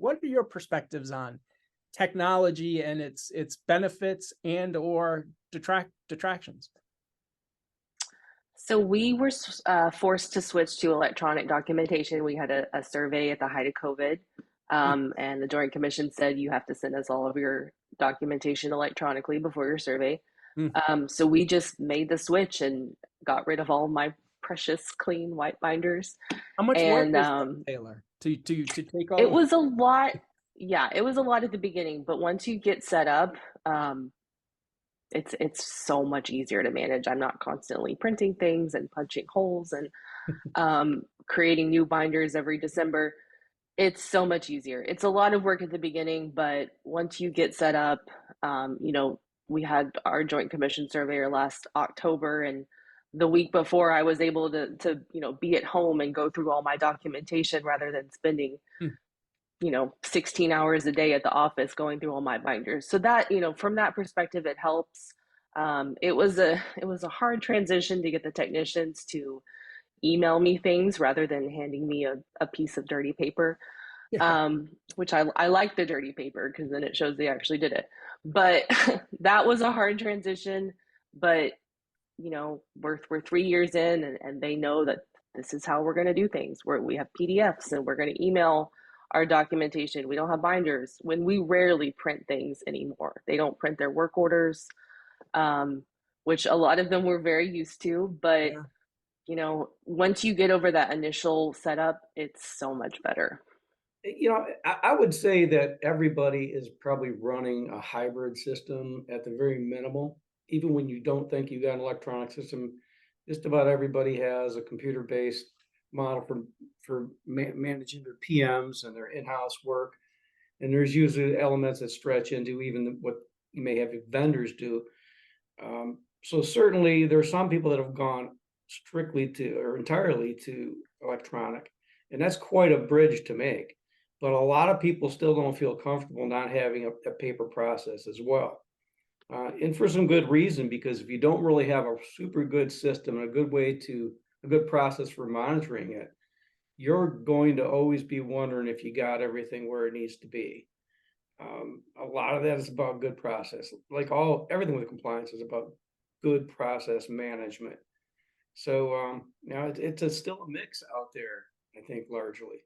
What are your perspectives on technology and its benefits and or detractions? So we were forced to switch to electronic documentation. We had a survey at the height of COVID, and the Joint Commission said you have to send us all of your documentation electronically before your survey. Hmm. So we just made the switch and got rid of all my precious clean white binders. How much work And was that, Taylor, to take it all of was a lot. Yeah, it was a lot at the beginning, but once you get set up, it's so much easier to manage. I'm not constantly printing things and punching holes and creating new binders every December. It's so much easier. It's a lot of work at the beginning, but once you get set up, you know, we had our Joint Commission surveyor last October, and the week before, I was able to you know be at home and go through all my documentation rather than spending Hmm. you know 16 hours a day at the office going through all my binders. So that you know from that perspective, it helps. It was a hard transition to get the technicians to email me things rather than handing me a piece of dirty paper, Yeah. which I like the dirty paper because then it shows they actually did it. But that was a hard transition. But you know, we're 3 years in, and they know that this is how we're going to do things. We have PDFs, and we're going to email our documentation. We don't have binders. When we rarely print things anymore, they don't print their work orders, which a lot of them we're very used to. But Yeah. you know, once you get over that initial setup, it's so much better. I would say that everybody is probably running a hybrid system at the very minimal. Even when you don't think you got an electronic system, just about everybody has a computer-based model for managing their PMs and their in-house work. And there's usually elements that stretch into even what you may have your vendors do. So certainly there are some people that have gone strictly to or entirely to electronic, and that's quite a bridge to make. But a lot of people still don't feel comfortable not having a paper process as well. And for some good reason, because if you don't really have a super good system and a good process for monitoring it, you're going to always be wondering if you got everything where it needs to be. A lot of that is about good process. Like everything with compliance is about good process management. So, it's still a mix out there, I think, largely.